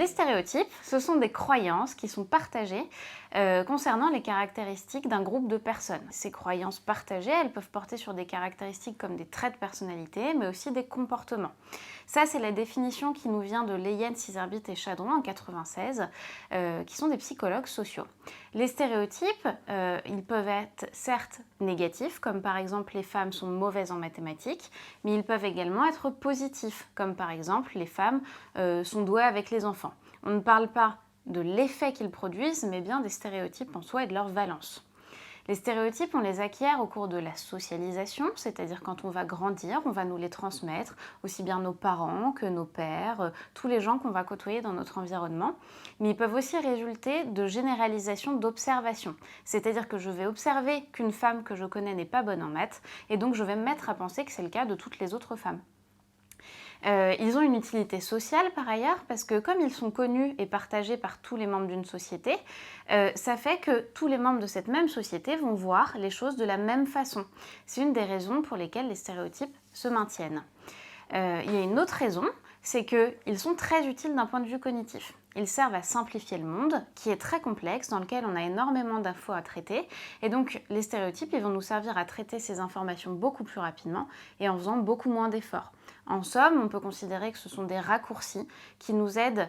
Les stéréotypes, ce sont des croyances qui sont partagées concernant les caractéristiques d'un groupe de personnes. Ces croyances partagées, elles peuvent porter sur des caractéristiques comme des traits de personnalité, mais aussi des comportements. Ça, c'est la définition qui nous vient de Leyen, Cizerbit et Chadron en 1996, qui sont des psychologues sociaux. Les stéréotypes, ils peuvent être certes négatifs, comme par exemple les femmes sont mauvaises en mathématiques, mais ils peuvent également être positifs, comme par exemple les femmes sont douées avec les enfants. On ne parle pas de l'effet qu'ils produisent, mais bien des stéréotypes en soi et de leur valence. Les stéréotypes, on les acquiert au cours de la socialisation, c'est-à-dire quand on va grandir, on va nous les transmettre, aussi bien nos parents que nos pères, tous les gens qu'on va côtoyer dans notre environnement. Mais ils peuvent aussi résulter de généralisation d'observation, c'est-à-dire que je vais observer qu'une femme que je connais n'est pas bonne en maths, et donc je vais me mettre à penser que c'est le cas de toutes les autres femmes. Ils ont une utilité sociale par ailleurs parce que comme ils sont connus et partagés par tous les membres d'une société, ça fait que tous les membres de cette même société vont voir les choses de la même façon. C'est une des raisons pour lesquelles les stéréotypes se maintiennent. Il y a une autre raison, c'est qu'ils sont très utiles d'un point de vue cognitif. Ils servent à simplifier le monde, qui est très complexe, dans lequel on a énormément d'infos à traiter. Et donc, les stéréotypes, ils vont nous servir à traiter ces informations beaucoup plus rapidement et en faisant beaucoup moins d'efforts. En somme, on peut considérer que ce sont des raccourcis qui nous aident,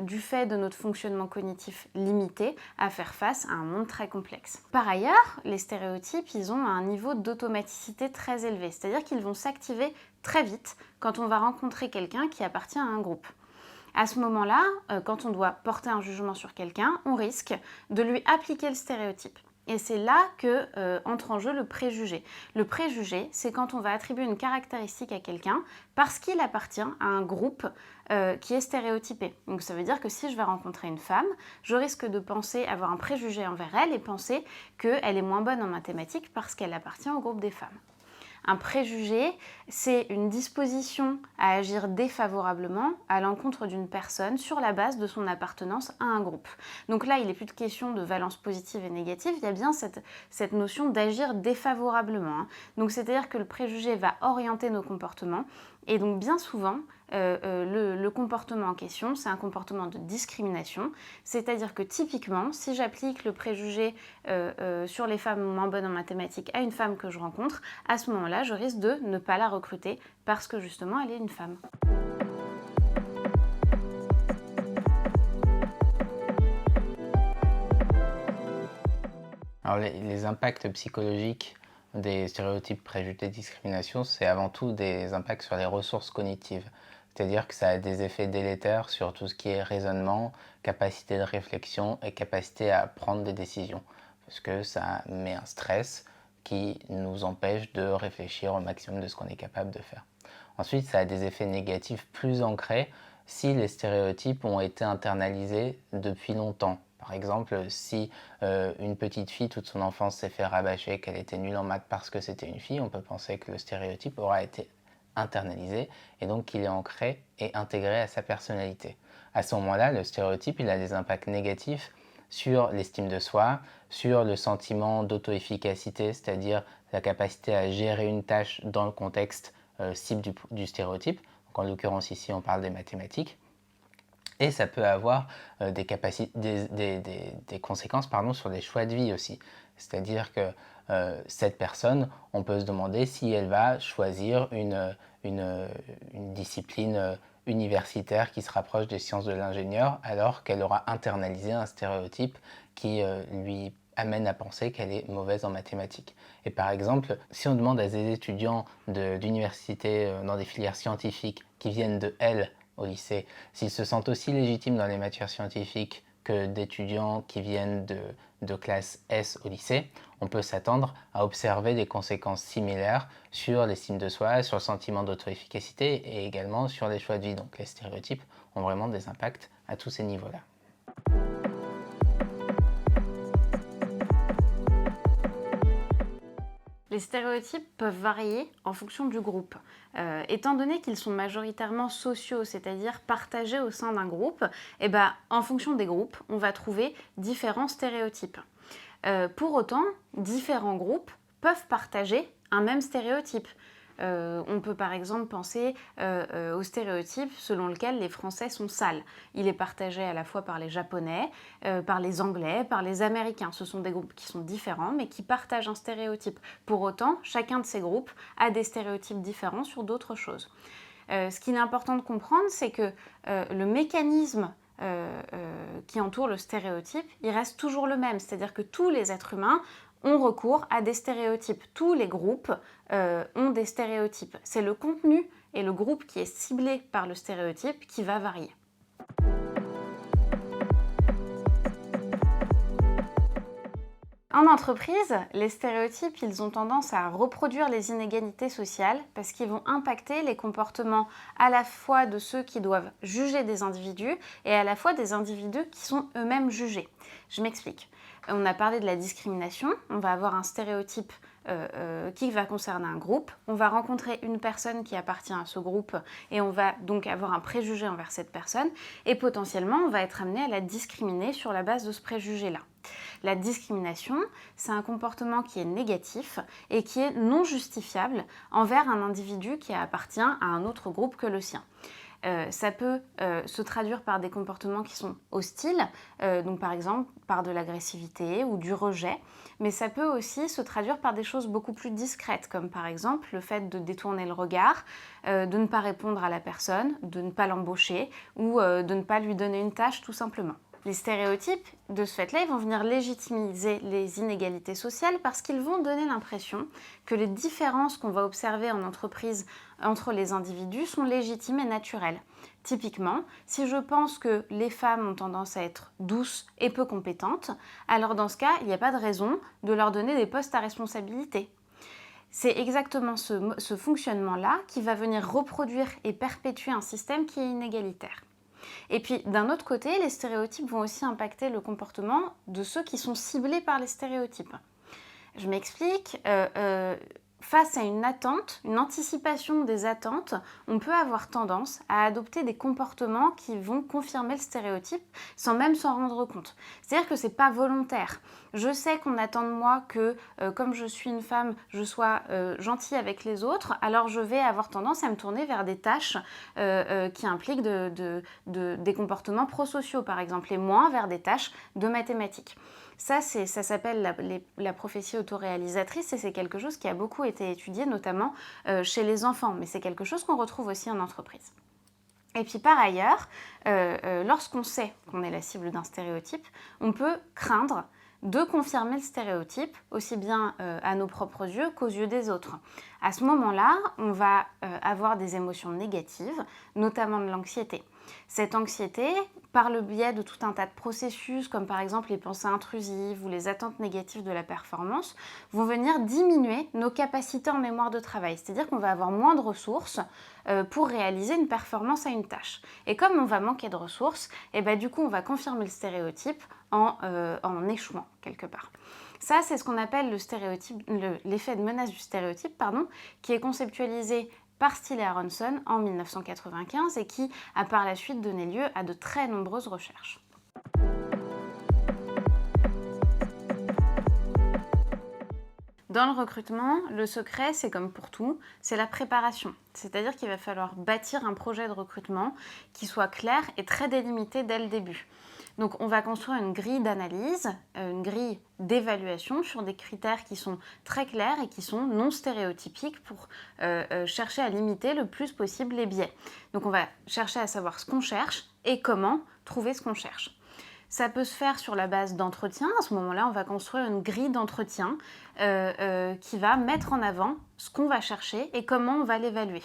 du fait de notre fonctionnement cognitif limité, à faire face à un monde très complexe. Par ailleurs, les stéréotypes, ils ont un niveau d'automaticité très élevé, c'est-à-dire qu'ils vont s'activer très vite quand on va rencontrer quelqu'un qui appartient à un groupe. À ce moment-là, quand on doit porter un jugement sur quelqu'un, on risque de lui appliquer le stéréotype. Et c'est là que entre en jeu le préjugé. Le préjugé, c'est quand on va attribuer une caractéristique à quelqu'un parce qu'il appartient à un groupe qui est stéréotypé. Donc ça veut dire que si je vais rencontrer une femme, je risque de penser avoir un préjugé envers elle et penser qu'elle est moins bonne en mathématiques parce qu'elle appartient au groupe des femmes. Un préjugé, c'est une disposition à agir défavorablement à l'encontre d'une personne sur la base de son appartenance à un groupe. Donc là, il n'est plus de question de valence positive et négative, il y a bien cette notion d'agir défavorablement. Donc c'est-à-dire que le préjugé va orienter nos comportements et donc bien souvent, le comportement en question, c'est un comportement de discrimination, c'est-à-dire que typiquement, si j'applique le préjugé sur les femmes moins bonnes en mathématiques à une femme que je rencontre, à ce moment-là, je risque de ne pas la recruter parce que justement, elle est une femme. Alors les impacts psychologiques des stéréotypes, préjugés, discrimination, c'est avant tout des impacts sur les ressources cognitives. C'est-à-dire que ça a des effets délétères sur tout ce qui est raisonnement, capacité de réflexion et capacité à prendre des décisions. Parce que ça met un stress qui nous empêche de réfléchir au maximum de ce qu'on est capable de faire. Ensuite, ça a des effets négatifs plus ancrés si les stéréotypes ont été internalisés depuis longtemps. Par exemple, si une petite fille, toute son enfance, s'est fait rabâcher qu'elle était nulle en maths parce que c'était une fille, on peut penser que le stéréotype aura été internalisé et donc qu'il est ancré et intégré à sa personnalité. À ce moment-là, le stéréotype, il a des impacts négatifs sur l'estime de soi, sur le sentiment d'auto-efficacité, c'est-à-dire la capacité à gérer une tâche dans le contexte cible du stéréotype. Donc, en l'occurrence ici, on parle des mathématiques. Et ça peut avoir des conséquences sur les choix de vie aussi. C'est-à-dire que cette personne, on peut se demander si elle va choisir une discipline universitaire qui se rapproche des sciences de l'ingénieur, alors qu'elle aura internalisé un stéréotype qui lui amène à penser qu'elle est mauvaise en mathématiques. Et par exemple, si on demande à des étudiants d'université dans des filières scientifiques qui viennent de L au lycée, s'ils se sentent aussi légitimes dans les matières scientifiques que d'étudiants qui viennent de classe S au lycée, on peut s'attendre à observer des conséquences similaires sur l'estime de soi, sur le sentiment d'auto-efficacité et également sur les choix de vie. Donc les stéréotypes ont vraiment des impacts à tous ces niveaux-là. Les stéréotypes peuvent varier en fonction du groupe. Étant donné qu'ils sont majoritairement sociaux, c'est-à-dire partagés au sein d'un groupe, en fonction des groupes, on va trouver différents stéréotypes. Pour autant, différents groupes peuvent partager un même stéréotype. On peut par exemple penser au stéréotype selon lequel les Français sont sales. Il est partagé à la fois par les Japonais, par les Anglais, par les Américains. Ce sont des groupes qui sont différents mais qui partagent un stéréotype. Pour autant, chacun de ces groupes a des stéréotypes différents sur d'autres choses. Ce qu'il est important de comprendre, c'est que le mécanisme qui entoure le stéréotype, il reste toujours le même. C'est-à-dire que tous les êtres humains ont recours à des stéréotypes. Tous les groupes ont des stéréotypes. C'est le contenu et le groupe qui est ciblé par le stéréotype qui va varier. En entreprise, les stéréotypes, ils ont tendance à reproduire les inégalités sociales parce qu'ils vont impacter les comportements à la fois de ceux qui doivent juger des individus et à la fois des individus qui sont eux-mêmes jugés. Je m'explique. On a parlé de la discrimination, on va avoir un stéréotype qui va concerner un groupe, on va rencontrer une personne qui appartient à ce groupe et on va donc avoir un préjugé envers cette personne et potentiellement on va être amené à la discriminer sur la base de ce préjugé-là. La discrimination, c'est un comportement qui est négatif et qui est non justifiable envers un individu qui appartient à un autre groupe que le sien. Ça peut se traduire par des comportements qui sont hostiles, donc par exemple par de l'agressivité ou du rejet, mais ça peut aussi se traduire par des choses beaucoup plus discrètes, comme par exemple le fait de détourner le regard, de ne pas répondre à la personne, de ne pas l'embaucher ou de ne pas lui donner une tâche tout simplement. Les stéréotypes, de ce fait-là, ils vont venir légitimiser les inégalités sociales parce qu'ils vont donner l'impression que les différences qu'on va observer en entreprise entre les individus sont légitimes et naturelles. Typiquement, si je pense que les femmes ont tendance à être douces et peu compétentes, alors dans ce cas, il n'y a pas de raison de leur donner des postes à responsabilité. C'est exactement ce fonctionnement-là qui va venir reproduire et perpétuer un système qui est inégalitaire. Et puis d'un autre côté, les stéréotypes vont aussi impacter le comportement de ceux qui sont ciblés par les stéréotypes. Je m'explique, face à une attente, une anticipation des attentes, on peut avoir tendance à adopter des comportements qui vont confirmer le stéréotype sans même s'en rendre compte. C'est-à-dire que c'est pas volontaire. Je sais qu'on attend de moi que, comme je suis une femme, je sois gentille avec les autres, alors je vais avoir tendance à me tourner vers des tâches qui impliquent des comportements prosociaux, par exemple, et moins vers des tâches de mathématiques. Ça s'appelle la prophétie autoréalisatrice et c'est quelque chose qui a beaucoup été étudié, notamment chez les enfants, mais c'est quelque chose qu'on retrouve aussi en entreprise. Et puis par ailleurs, lorsqu'on sait qu'on est la cible d'un stéréotype, on peut craindre de confirmer le stéréotype, aussi bien à nos propres yeux qu'aux yeux des autres. À ce moment-là, on va avoir des émotions négatives, notamment de l'anxiété. Cette anxiété, par le biais de tout un tas de processus, comme par exemple les pensées intrusives ou les attentes négatives de la performance, vont venir diminuer nos capacités en mémoire de travail. C'est-à-dire qu'on va avoir moins de ressources pour réaliser une performance à une tâche. Et comme on va manquer de ressources, et du coup on va confirmer le stéréotype en échouant quelque part. Ça, c'est ce qu'on appelle l'effet de menace du stéréotype, qui est conceptualisé par Steele et Aronson en 1995 et qui a par la suite donné lieu à de très nombreuses recherches. Dans le recrutement, le secret, c'est comme pour tout, c'est la préparation. C'est-à-dire qu'il va falloir bâtir un projet de recrutement qui soit clair et très délimité dès le début. Donc on va construire une grille d'analyse, une grille d'évaluation sur des critères qui sont très clairs et qui sont non stéréotypiques pour chercher à limiter le plus possible les biais. Donc on va chercher à savoir ce qu'on cherche et comment trouver ce qu'on cherche. Ça peut se faire sur la base d'entretien. À ce moment-là, on va construire une grille d'entretien qui va mettre en avant ce qu'on va chercher et comment on va l'évaluer.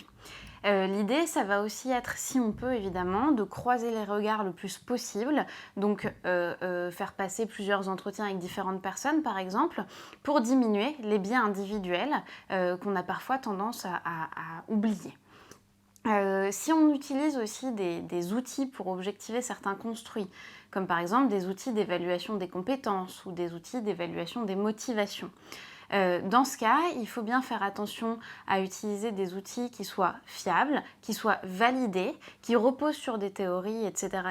L'idée, ça va aussi être, si on peut évidemment, de croiser les regards le plus possible, donc faire passer plusieurs entretiens avec différentes personnes par exemple, pour diminuer les biais individuels qu'on a parfois tendance à oublier. Si on utilise aussi des outils pour objectiver certains construits, comme par exemple des outils d'évaluation des compétences ou des outils d'évaluation des motivations, Dans ce cas, il faut bien faire attention à utiliser des outils qui soient fiables, qui soient validés, qui reposent sur des théories, etc.,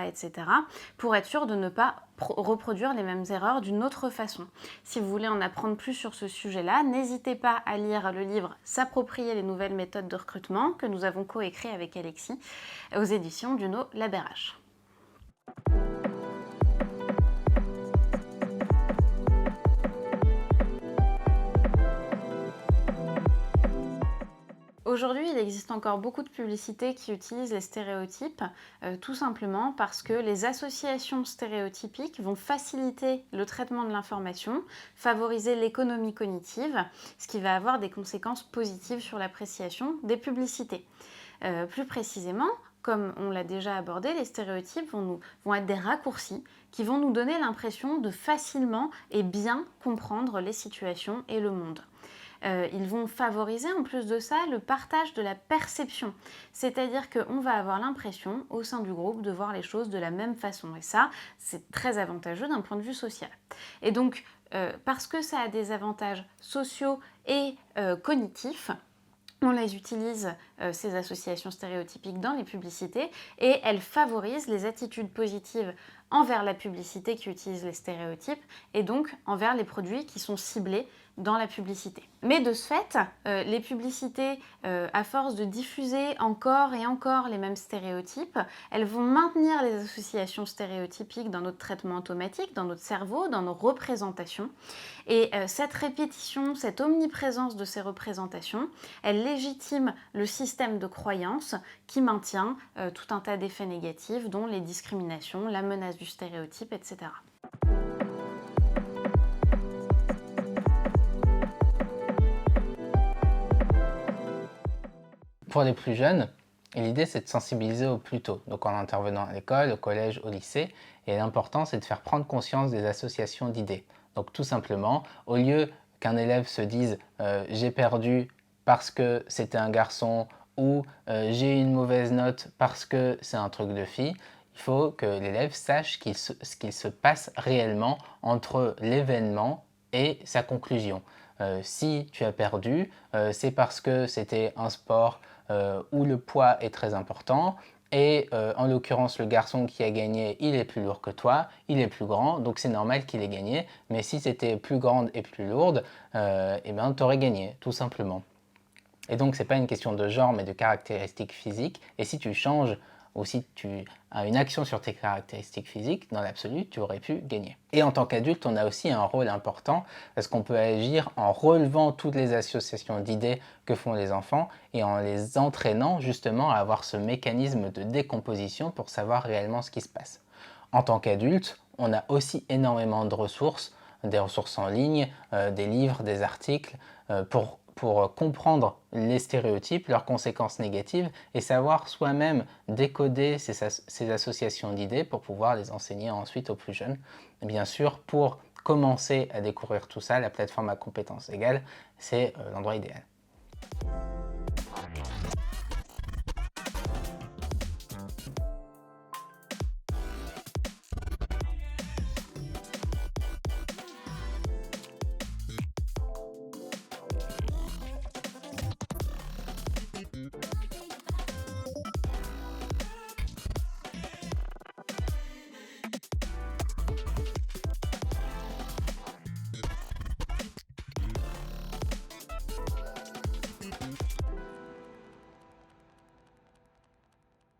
pour être sûr de ne pas reproduire les mêmes erreurs d'une autre façon. Si vous voulez en apprendre plus sur ce sujet-là, n'hésitez pas à lire le livre S'approprier les nouvelles méthodes de recrutement que nous avons coécrit avec Alexis aux éditions d'Uno Labérage. Aujourd'hui, il existe encore beaucoup de publicités qui utilisent les stéréotypes, tout simplement parce que les associations stéréotypiques vont faciliter le traitement de l'information, favoriser l'économie cognitive, ce qui va avoir des conséquences positives sur l'appréciation des publicités. Plus précisément, comme on l'a déjà abordé, les stéréotypes vont être des raccourcis qui vont nous donner l'impression de facilement et bien comprendre les situations et le monde. Ils vont favoriser en plus de ça le partage de la perception, c'est-à-dire qu'on va avoir l'impression au sein du groupe de voir les choses de la même façon, et ça c'est très avantageux d'un point de vue social. Et donc parce que ça a des avantages sociaux et cognitifs, on les utilise, ces associations stéréotypiques, dans les publicités, et elles favorisent les attitudes positives envers la publicité qui utilise les stéréotypes et donc envers les produits qui sont ciblés dans la publicité. Mais de ce fait, les publicités, à force de diffuser encore et encore les mêmes stéréotypes, elles vont maintenir les associations stéréotypiques dans notre traitement automatique, dans notre cerveau, dans nos représentations. Et cette répétition, cette omniprésence de ces représentations, elle légitime le système de croyance qui maintient tout un tas d'effets négatifs, dont les discriminations, la menace du stéréotype, etc. Pour les plus jeunes, l'idée c'est de sensibiliser au plus tôt, donc en intervenant à l'école, au collège, au lycée, et l'important c'est de faire prendre conscience des associations d'idées. Donc tout simplement, au lieu qu'un élève se dise j'ai perdu parce que c'était un garçon ou j'ai une mauvaise note parce que c'est un truc de fille, il faut que l'élève sache ce qu'il se passe réellement entre l'événement et sa conclusion. Si tu as perdu, c'est parce que c'était un sport où le poids est très important et en l'occurrence le garçon qui a gagné, il est plus lourd que toi, il est plus grand, donc c'est normal qu'il ait gagné, mais si c'était plus grande et plus lourde, eh ben, tu aurais gagné, tout simplement. Et donc c'est pas une question de genre mais de caractéristiques physiques, et si tu changes ou si tu as une action sur tes caractéristiques physiques, dans l'absolu, tu aurais pu gagner. Et en tant qu'adulte, on a aussi un rôle important parce qu'on peut agir en relevant toutes les associations d'idées que font les enfants et en les entraînant justement à avoir ce mécanisme de décomposition pour savoir réellement ce qui se passe. En tant qu'adulte, on a aussi énormément de ressources, des ressources en ligne, des livres, des articles, pour comprendre les stéréotypes, leurs conséquences négatives et savoir soi-même décoder ces associations d'idées pour pouvoir les enseigner ensuite aux plus jeunes. Et bien sûr, pour commencer à découvrir tout ça, la plateforme à compétences égales, c'est l'endroit idéal.